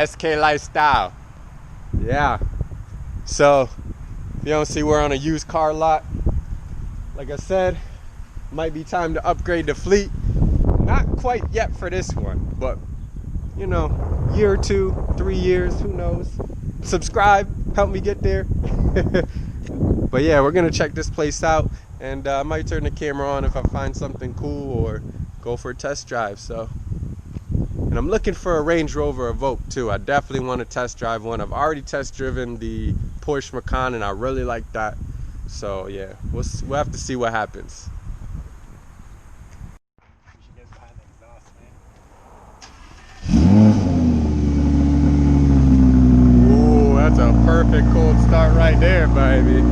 SK Lifestyle. Yeah. So, if you don't see, we're on a used car lot. Like I said, might be time to upgrade the fleet. Not quite yet for this one, but you know, year or 2, 3 years, who knows. Subscribe, help me get there. But yeah, we're gonna check this place out, and I might turn the camera on if I find something cool or go for a test drive. So, and I'm looking for a Range Rover Evoque too. I definitely want to test drive one. I've already test driven the Porsche Macan and I really like that. So yeah, we'll have to see what happens. Ooh, that's a perfect cold start right there, baby.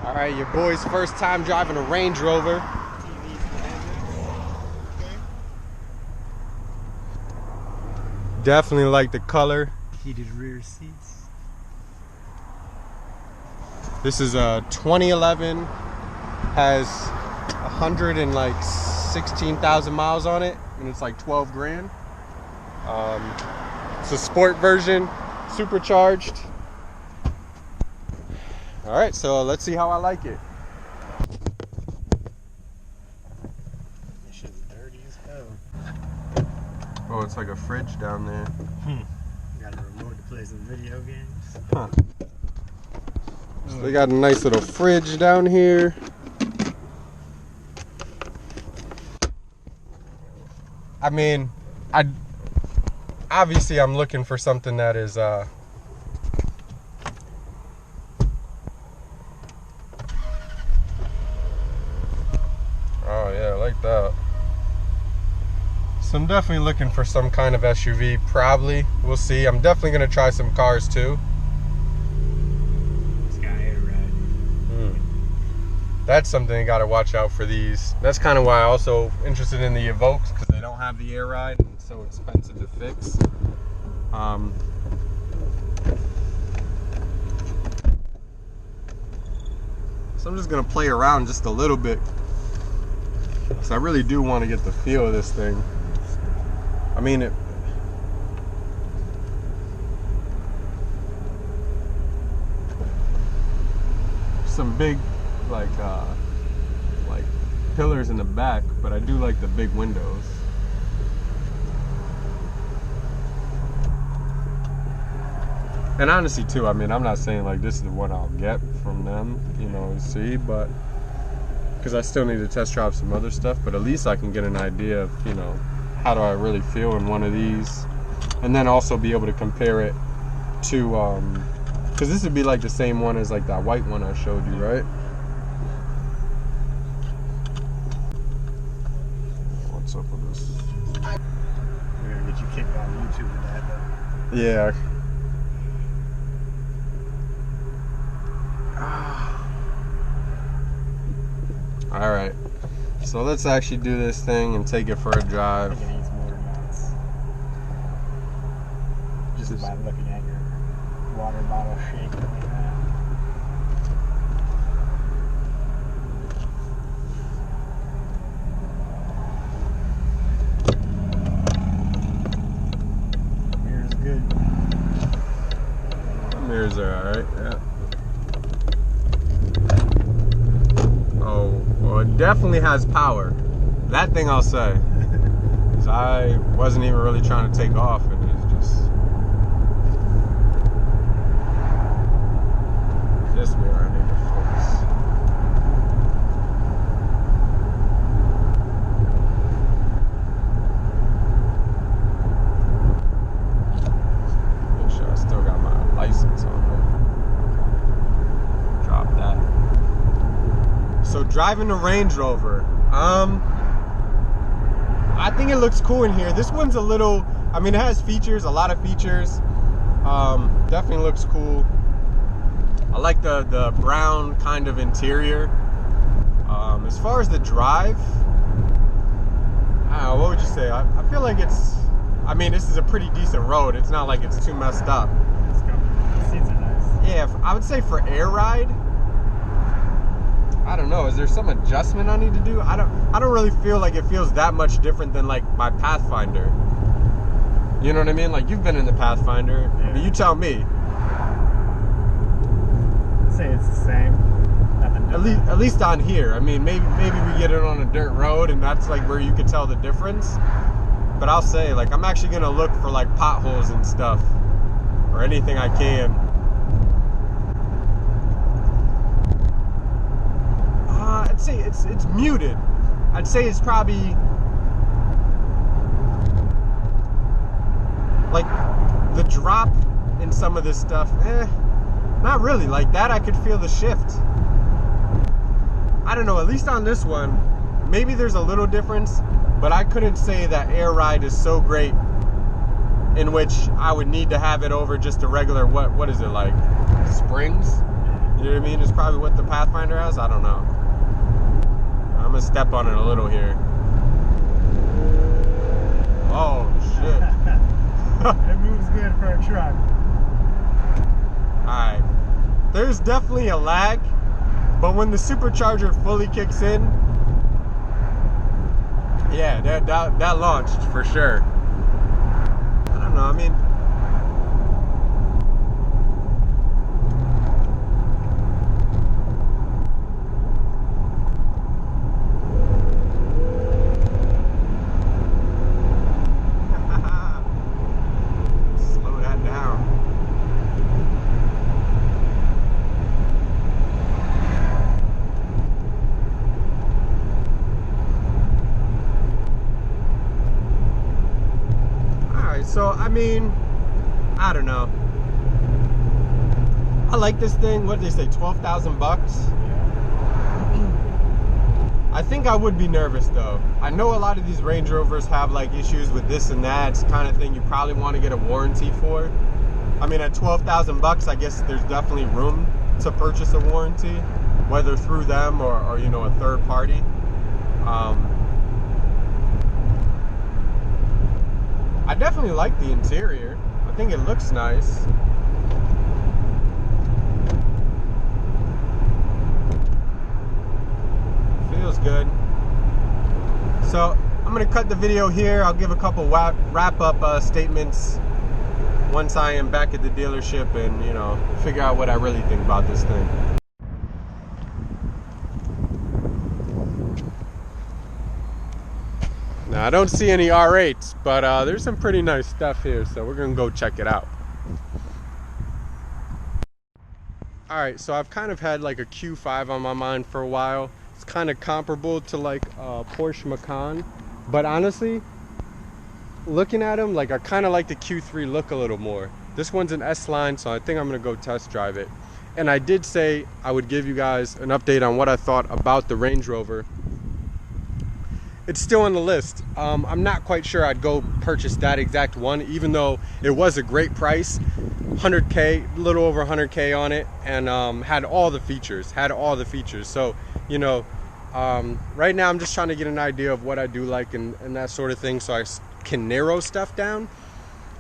Alright, your boy's first time driving a Range Rover. Definitely like the color. Heated rear seats. This is a 2011, has 116,000 miles on it, and it's like 12 grand. It's a sport version, supercharged. All right, so let's see how I like it. This shit's dirty as hell. Oh, it's like a fridge down there. Got a remote to play some video games. Huh. So they got a nice little fridge down here. I mean, obviously I'm looking for something that is oh yeah, I like that. So I'm definitely looking for some kind of SUV, probably. We'll see. I'm definitely gonna try some cars too. It's got air ride. That's something you gotta watch out for these. That's kind of why I'm also interested in the Evoques, because they don't have the air ride and it's so expensive to fix. So I'm just gonna play around just a little bit. So I really do want to get the feel of this thing. I mean, some big like pillars in the back, but I do like the big windows. And honestly too, I mean, I'm not saying like this is the one I'll get from them, you know, see, but because I still need to test drive some other stuff, but at least I can get an idea of, you know, how do I really feel in one of these, and then also be able to compare it to because this would be like the same one as like that white one I showed you, right? What's up with this? We're gonna get you kicked out of YouTube with that though. Yeah. All right, so let's actually do this thing and take it for a drive. I think it needs more nuts. Just by looking at your water bottle shaking like that. Mirror's good. Mirrors are all right, yeah. Oh, well, it definitely has power. That thing I'll say. because I wasn't even really trying to take off, and it's just this mirror I need to fix. Make sure I still got my license on there. Drop that. So driving the Range Rover, I think it looks cool in here. This one's a little, I mean, it has features, a lot of features. Definitely looks cool. I like the brown kind of interior. As far as the drive, I don't know, what would you say? I feel like it's, I mean, this is a pretty decent road. It's not like it's too messed up. It's comfortable. The seats are nice. Yeah, I would say for air ride, I don't know. Is there some adjustment I need to do? I don't really feel like it feels that much different than like my Pathfinder. You know what I mean? Like, you've been in the Pathfinder. Yeah. But you tell me. I'd say it's the same. Nothing different. At least on here. I mean, maybe we get it on a dirt road and that's like where you could tell the difference. But I'll say, like, I'm actually gonna look for like potholes and stuff, or anything I can. I'd say it's muted. I'd say it's probably like the drop in some of this stuff. Not really. Like that, I could feel the shift. I don't know. At least on this one, maybe there's a little difference, but I couldn't say that air ride is so great in which I would need to have it over just a regular what is it like? Springs? You know what I mean? It's probably what the Pathfinder has. I don't know. I'm gonna step on it a little here. Oh shit. It moves good for a truck. Alright. There's definitely a lag, but when the supercharger fully kicks in, yeah, that launched for sure. I don't know, I mean, so, I mean, I don't know. I like this thing. What did they say, 12,000 bucks? Yeah. I think I would be nervous though. I know a lot of these Range Rovers have like issues with this and that. It's the kind of thing you probably want to get a warranty for. I mean, at 12,000 bucks, I guess there's definitely room to purchase a warranty, whether through them or you know, a third party. I definitely like the interior. I think it looks nice. Feels good. So I'm gonna cut the video here. I'll give a couple wrap up statements once I am back at the dealership and, you know, figure out what I really think about this thing. Now, I don't see any R8s, but there's some pretty nice stuff here, so we're gonna go check it out. Alright, so I've kind of had like a Q5 on my mind for a while. It's kind of comparable to like a Porsche Macan, but honestly, looking at them, like I kind of like the Q3 look a little more. This one's an S-Line, so I think I'm gonna go test drive it. And I did say I would give you guys an update on what I thought about the Range Rover. It's still on the list. I'm not quite sure I'd go purchase that exact one, even though it was a great price. 100K, a little over 100K on it, and had all the features. So, you know, right now I'm just trying to get an idea of what I do like and that sort of thing, so I can narrow stuff down.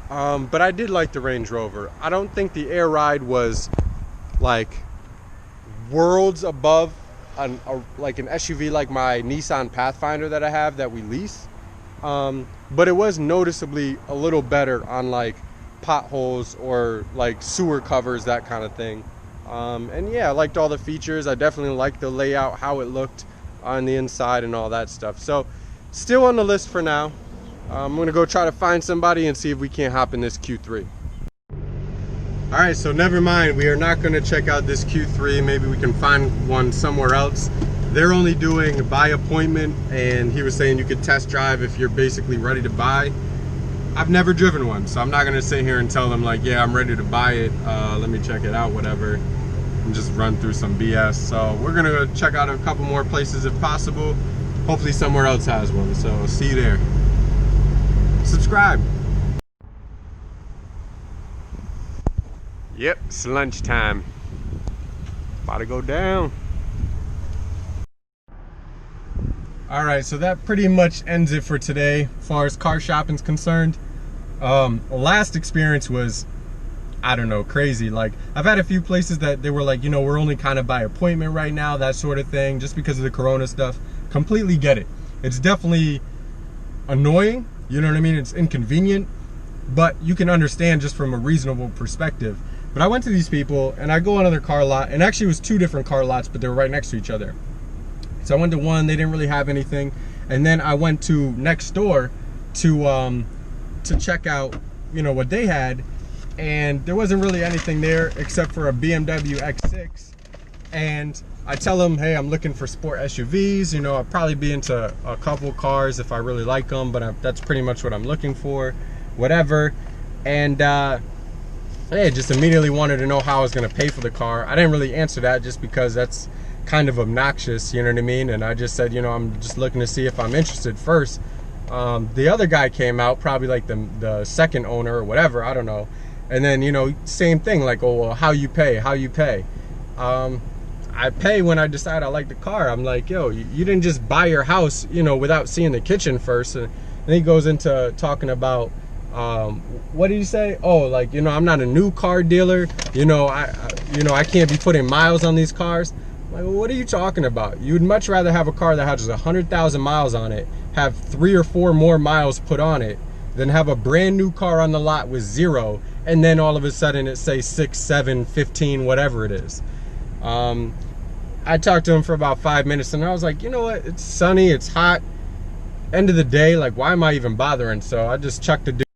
But I did like the Range Rover. I don't think the Air Ride was like worlds above like an SUV like my Nissan Pathfinder that I have that we lease, but it was noticeably a little better on like potholes or like sewer covers, that kind of thing. And yeah, I liked all the features. I definitely liked the layout, how it looked on the inside and all that stuff. So still on the list for now. I'm gonna go try to find somebody and see if we can't hop in this Q3. All right, so never mind. We are not gonna check out this Q3. Maybe we can find one somewhere else. They're only doing by appointment, and he was saying you could test drive if you're basically ready to buy. I've never driven one, so I'm not gonna sit here and tell them like, yeah, I'm ready to buy it. Let me check it out, whatever, and just run through some BS. So we're gonna go check out a couple more places if possible. Hopefully somewhere else has one, so see you there. Subscribe. Yep, it's lunchtime. About to go down. All right, so that pretty much ends it for today as far as car shopping's concerned. Last experience was, I don't know, crazy. Like, I've had a few places that they were like, you know, we're only kind of by appointment right now, that sort of thing, just because of the corona stuff. Completely get it. It's definitely annoying, you know what I mean? It's inconvenient, but you can understand just from a reasonable perspective. But I went to these people and I go on their car lot, and actually it was 2 different car lots, but they were right next to each other. So I went to one, they didn't really have anything. And then I went to next door to check out, you know, what they had. And there wasn't really anything there except for a BMW X6. And I tell them, hey, I'm looking for sport SUVs. You know, I'll probably be into a couple cars if I really like them, but that's pretty much what I'm looking for, whatever. And hey, just immediately wanted to know how I was gonna pay for the car. I didn't really answer that just because that's kind of obnoxious, you know what I mean? And I just said, you know, I'm just looking to see if I'm interested first. The other guy came out, probably like the second owner or whatever, I don't know. And then, you know, same thing, like, oh, well, how you pay? I pay when I decide I like the car. I'm like, yo, you didn't just buy your house, you know, without seeing the kitchen first. And then he goes into talking about, what did he say? Oh, like, you know, I'm not a new car dealer. You know, I can't be putting miles on these cars. I'm like, well, what are you talking about? You'd much rather have a car that has just 100,000 miles on it, have 3 or 4 more miles put on it, than have a brand new car on the lot with 0, and then all of a sudden it say 6, 7, 15, whatever it is. I talked to him for about 5 minutes, and I was like, you know what? It's sunny, it's hot. End of the day, like, why am I even bothering? So I just chucked the dude.